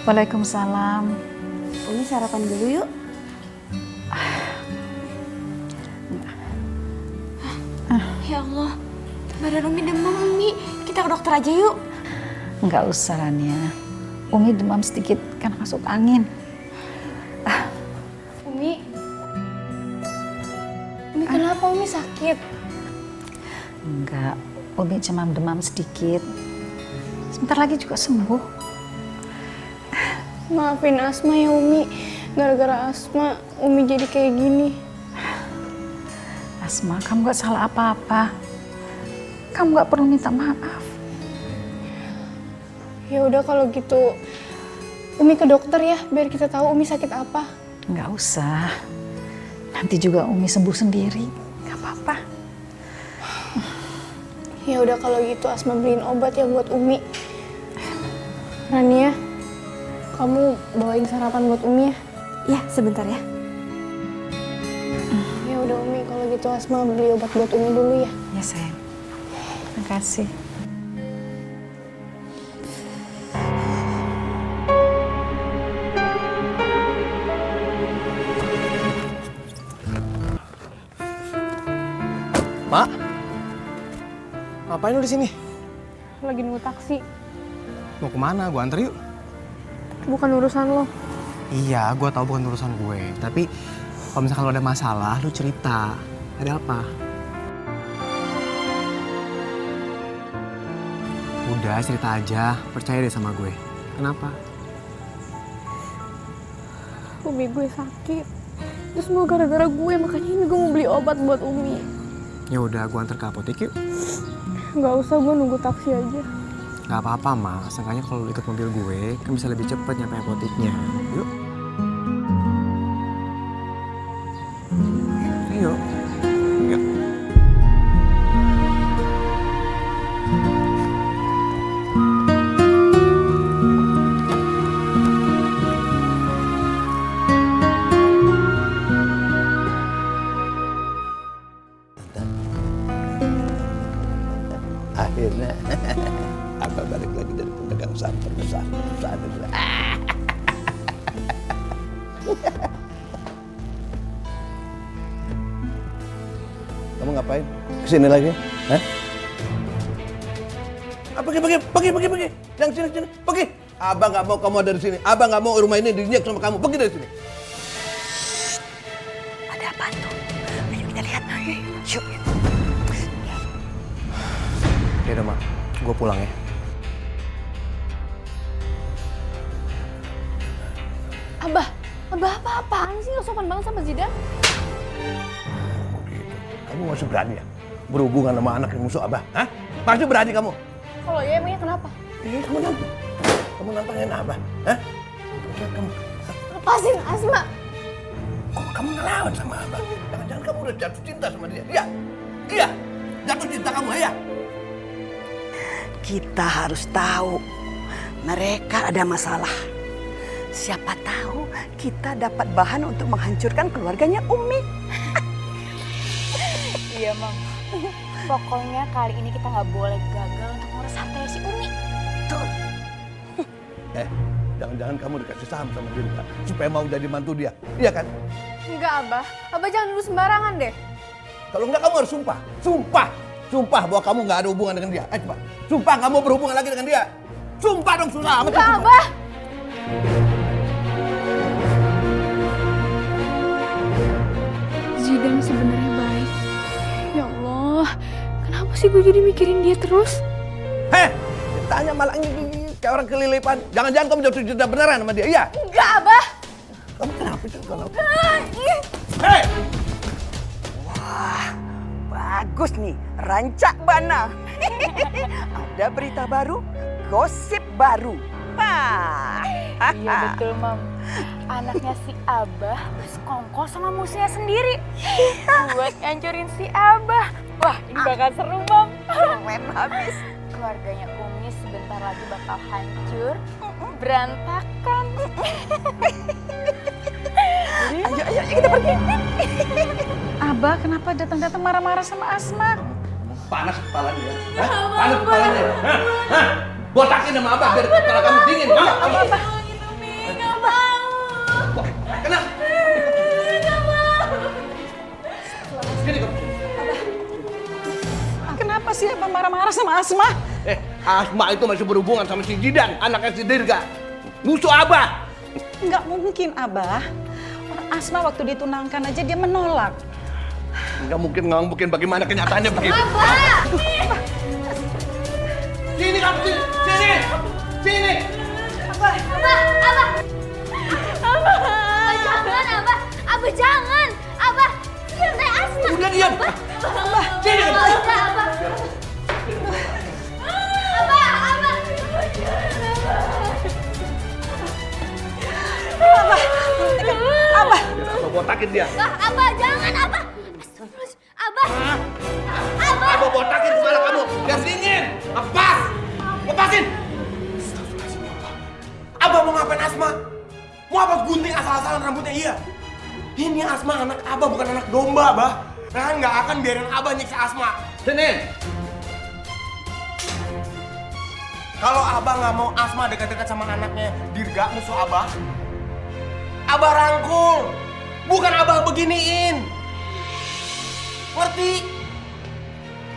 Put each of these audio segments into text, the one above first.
Waalaikumsalam. Umi sarapan dulu yuk. Ya Allah, badan Umi demam Umi. Kita ke dokter aja yuk. Enggak usah Rania. Umi demam sedikit kan masuk angin. Umi kenapa Umi sakit? Enggak, Umi cuma demam sedikit. Sebentar lagi juga sembuh. Maafin Asma ya Umi. Gara-gara Asma, Umi jadi kayak gini. Asma, kamu gak salah apa-apa. Kamu gak perlu minta maaf. Ya udah kalau gitu, Umi ke dokter ya, biar kita tahu Umi sakit apa. Nggak usah. Nanti juga Umi sembuh sendiri. Nggak apa-apa. Ya udah kalau gitu Asma beliin obat ya buat Umi. Rania, kamu bawain sarapan buat Umi ya. Ya, sebentar ya. Ya udah Umi, kalau gitu Asma beli obat buat Umi dulu ya. Ya sayang. Makasih. Mak, ngapain lu di sini? Lagi nunggu taksi. Mau kemana? Gua anter yuk. Bukan urusan lo. Iya, gua tahu bukan urusan gue. Tapi kalau misalkan lu ada masalah, lu cerita. Ada apa? Udah, cerita aja. Percaya deh sama gue. Kenapa? Umi gue sakit. Terus mau gara-gara gue, makanya ini gue mau beli obat buat Umi. Ya udah, gua anter ke apotek yuk. Nggak usah, gue nunggu taksi aja. Gak apa-apa, Mak. Seenggaknya kalau lu ikut mobil gue, kan bisa lebih cepet nyampe apoteknya. Yuk. Ayo. Yuk. Akhirnya Abah balik lagi dari pedagang saham terbesar saat itu. Kamu ngapain? Kesini lagi? Hah? Pergi. Yang sini, pergi. Abah nggak mau kamu ada di sini. Abah nggak mau rumah ini diinjak sama kamu. Pergi dari sini. Ada apa tuh? Ayo kita lihat. Yuk. Ya udah, Mak. Gue pulang ya. Abah apa-apaan sih? Lo sopan banget sama Zidan. Oh, gitu. Kamu masih berani ya? Berhubungan sama anak yang musuh Abah? Hah? Masih berani kamu? Kalau ya emangnya kenapa? Kamu nantangin Abah? Hah? Kamu, Lepasin Asma. kok kamu ngelawan sama Abah? Jangan-jangan kamu udah jatuh cinta sama dia? Iya, jatuh cinta kamu, ya? Kita harus tahu mereka ada masalah. Siapa tahu kita dapat bahan untuk menghancurkan keluarganya Umi. Iya, Mam. Pokoknya kali ini kita nggak boleh gagal untuk ngurus hartanya si Umi. Betul. Jangan-jangan kamu dikasih saham sama dia supaya mau jadi mantu dia, iya kan? Enggak Abah. Abah jangan dulu sembarangan deh. Kalau enggak kamu harus sumpah bahwa kamu nggak ada hubungan dengan dia. Coba, sumpah nggak mau berhubungan lagi dengan dia. Sumpah dong, sudah. Enggak Abah. Zidan sebenarnya baik. Ya Allah, kenapa sih gue jadi mikirin dia terus? Tanya malah kayak orang kelilipan. Jangan-jangan kamu jatuh cinta beneran sama dia, iya? Enggak Abah. Kamu kenapa sih? Wah, bagus nih, rancak bana. Ada berita baru, gosip baru. Iya betul, Mam. Anaknya si Abah bersekongkol sama musuhnya sendiri. Buat ngancurin si Abah. Wah, ini bakal seru, Mam. Keren habis. Keluarganya Umi sebentar lagi bakal hancur, berantakan. Ayo kita pergi. Abah kenapa datang-datang marah-marah sama Asma? Panas kepalanya ya? Panas kepalanya ya? Botakin sama Abah biar kepala kamu dingin. Abah. Kena. Sini kamu. Kenapa sih Abah marah-marah sama Asma? Asma itu masih berhubungan sama si Jidan, anaknya si Dirga. Musuh Abah. Nggak mungkin Abah. Orang Asma waktu ditunangkan aja dia menolak. Nggak mungkin bagaimana kenyataannya begitu. Abah! Sini kamu, sini. Sini. Abah! Jangan, Abah! Abah, jangan! Abah! Biar saya Asma! Udah diam. Sini kamu. Udah, Abah! Abah! Abah botakin dia. Abah, jangan, Abah! Astagfirullahaladzim. Abah! Abah! Abah botakin kepala kamu. Gas dingin. Lepas. Lepasin. Abah mau ngapain Asma? Mau apa gunting asal-asalan rambutnya iya? Ini Asma anak Abah bukan anak domba, Abah. Rehan nggak akan biarin Abah nyiksa Asma. Sini. Kalau Abah nggak mau Asma dekat-dekat sama anaknya Dirga, musuh Abah, Abah rangkul. Bukan Abah beginiin. Ngerti?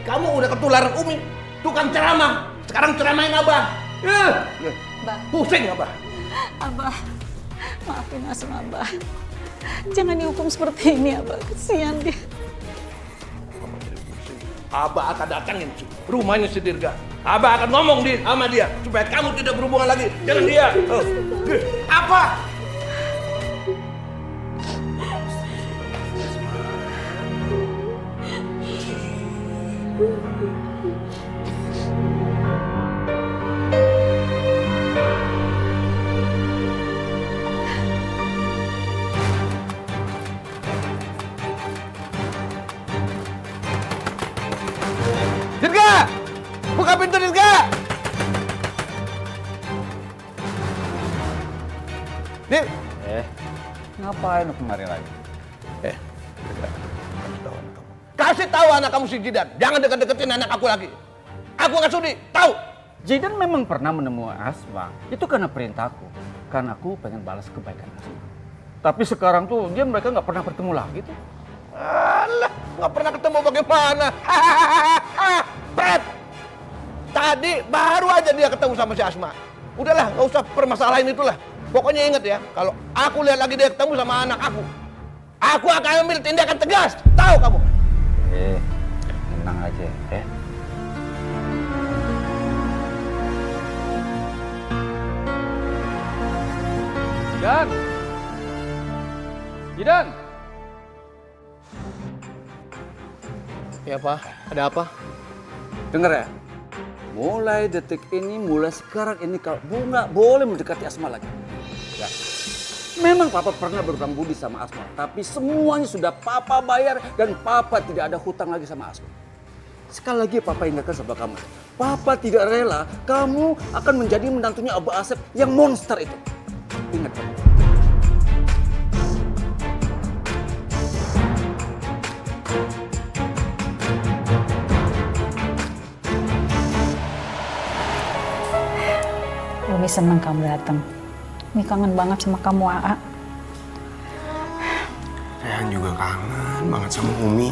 Kamu udah ketularan Umi. Tukang ceramah. Sekarang ceramahin Abah. Pusing Abah. Abah, maafin Asma Abah. Jangan dihukum seperti ini Abah, kesian dia. Abah akan datangin rumahnya si Dirga. Abah akan ngomong sama dia supaya kamu tidak berhubungan lagi dengan dia. Apa? Dirga! Buka pintu Dirga! Dir! Ngapain lu kemari lagi? Dirga, kasih tahu anak kamu si Jidan. Jangan deket-deketin anak aku lagi. Aku nggak sudi, tahu? Jidan memang pernah menemui Asma. Itu karena perintahku. Karena aku pengen balas kebaikan Asma. Tapi sekarang tuh mereka nggak pernah bertemu lagi tuh. Alah, nggak pernah ketemu bagaimana? Pet! Tadi baru aja dia ketemu sama si Asma. Udahlah, nggak usah permasalahin itulah. Pokoknya ingat ya, kalau aku lihat lagi dia ketemu sama anak aku akan ambil tindakan tegas. Tahu kamu? Tenang aja, Jidan! Ya Pak, ada apa? Dengar ya, mulai detik ini, mulai sekarang ini kamu nggak boleh mendekati Asma lagi. Ya. Memang Papa pernah berhutang budi sama Asma, tapi semuanya sudah Papa bayar dan Papa tidak ada hutang lagi sama Asma. Sekali lagi Papa ingatkan sama kamu, Papa tidak rela kamu akan menjadi menantunya Abah Asep yang monster itu. Ingat Papa. Umi senang kamu datang. Umi kangen banget sama kamu, Aa. Rehan juga kangen banget sama Umi.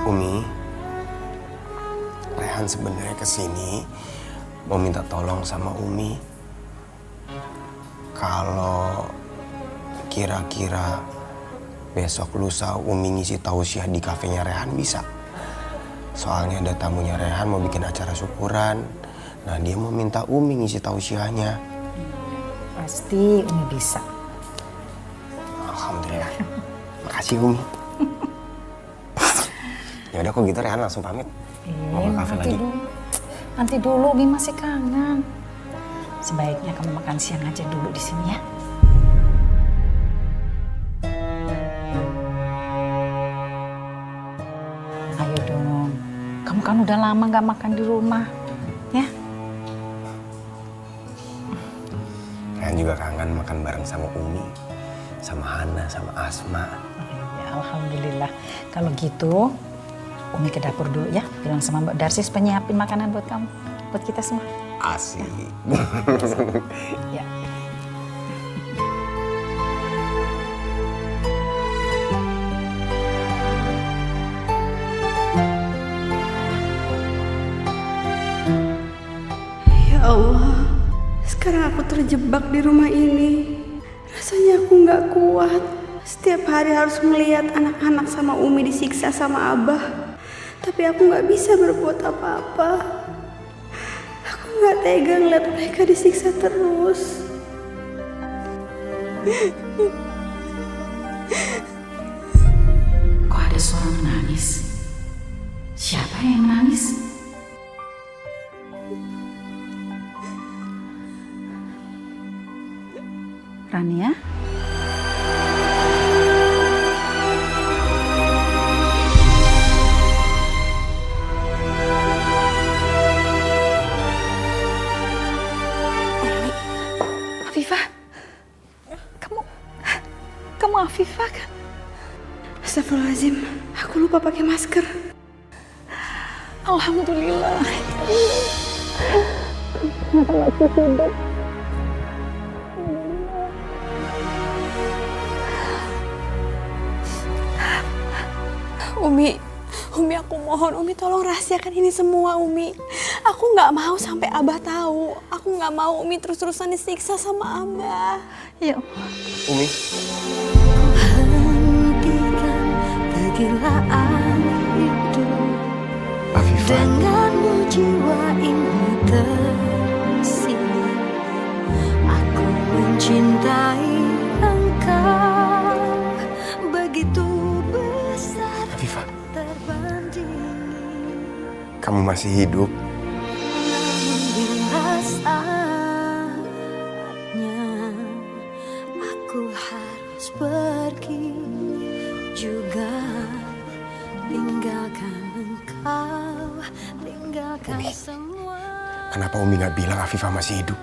Umi, Rehan sebenarnya kesini mau minta tolong sama Umi. Kalau kira-kira besok lusa Umi ngisi tausiah di kafenya Rehan bisa. Soalnya ada tamunya Rehan mau bikin acara syukuran. Nah dia mau minta Umi ngisi tausiahnya. Pasti Umi bisa. Alhamdulillah. Makasih Umi. Ya udah kok gitu Rehan langsung pamit. Mau ke kafe lagi. Nanti dulu Umi masih kangen. Sebaiknya kamu makan siang aja dulu di sini ya. Ayo dong. Kamu kan udah lama gak makan di rumah. Ya? Rehan juga kangen makan bareng sama Umi. Sama Hana, sama Asma. Ya, alhamdulillah. Kalau gitu, Umi ke dapur dulu ya. Bilang sama Mbak Darsis penyiapin makanan buat kamu. Buat kita semua. Asik. Ya. Ya Allah, sekarang aku terjebak di rumah ini. Rasanya aku nggak kuat. Setiap hari harus melihat anak-anak sama Umi disiksa sama Abah. Tapi aku nggak bisa berbuat apa-apa. Aku nggak tega ngeliat mereka disiksa terus. Kok ada suara menangis? Siapa yang menangis? Rania? Afifah? Kamu Afifah kan? Astagfirullahaladzim, aku lupa pakai masker. Alhamdulillah. Umi aku mohon, Umi tolong rahasiakan ini semua, Umi. Aku nggak mau sampai Abah tahu. Aku nggak mau Umi terus-terusan disiksa sama Abah. Ya Umi. Hentikan kegilaan hidup. Afifah. Denganmu jiwa ini tersini. Aku mencintai engkau begitu besar. Afifah. Terbanding. Kamu masih hidup. Namun bila saatnya aku harus pergi juga, tinggalkan engkau, tinggalkan semua. Kenapa Umi nggak bilang Afifah masih hidup?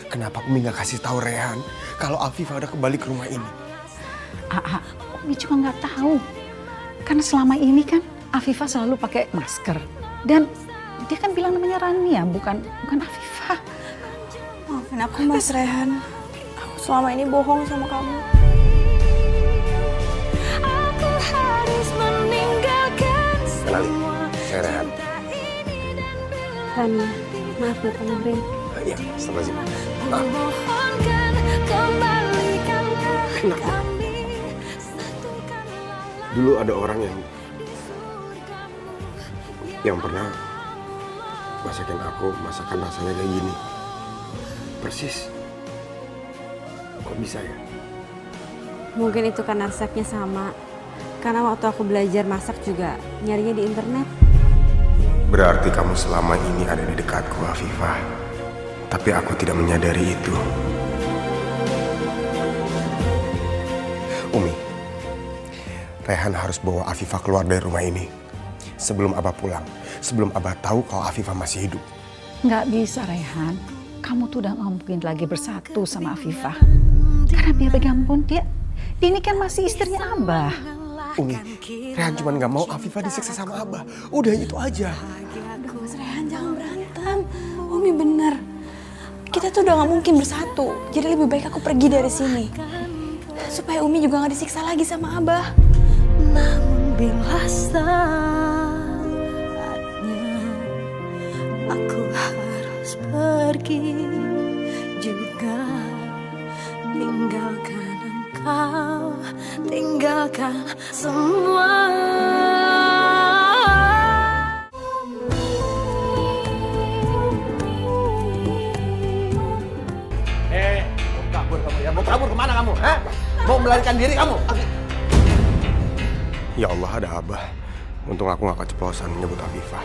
Kenapa Umi nggak kasih tahu Rehan kalau Afifah udah kembali ke rumah ini? Umi juga nggak tahu. Karena selama ini kan Afifah selalu pakai masker. Dan dia kan bilang namanya Rania, bukan Afifah. Maafin aku Mas Rehan. Aku selama ini bohong sama kamu. Aku harus meninggalkan Kenalin, saya Rehan. Rania, maaf ya kemarin. Iya, astagfirullahaladzim. Maaf. Mohonkan kembalikan Kenapa? kami. Satukanlah Dulu ada orang yang pernah masakin aku masakan rasanya kayak gini. Persis. Kok bisa ya? Mungkin itu karena resepnya sama. Karena waktu aku belajar masak juga nyarinya di internet. Berarti kamu selama ini ada di dekatku, Afifah. Tapi aku tidak menyadari itu. Umi, Rehan harus bawa Afifah keluar dari rumah ini. Sebelum Abah pulang, sebelum Abah tahu kalau Afifah masih hidup. Nggak bisa, Rehan. Kamu tuh udah nggak mungkin lagi bersatu sama Afifah. Karena biar bagaimanapun dia ini kan masih istrinya Abah. Umi, Rehan cuma nggak mau Afifah disiksa sama Abah. Udah itu aja. Mas Rehan, jangan berantem. Umi bener. Kita tuh udah gak mungkin bersatu. Jadi lebih baik aku pergi dari sini. Supaya Umi juga gak disiksa lagi sama Abah. Namun bila saatnya aku harus pergi juga, tinggalkan engkau, tinggalkan semua. Mau kabur kemana kamu? Hah? Mau melarikan diri kamu? Ya Allah, ada Abah. Untung aku gak keceplosan menyebut Afifah.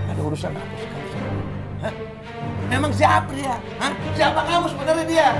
Ada urusan apa sekarang? Hah? Memang siapa dia? Hah? Siapa kamu sebenarnya dia?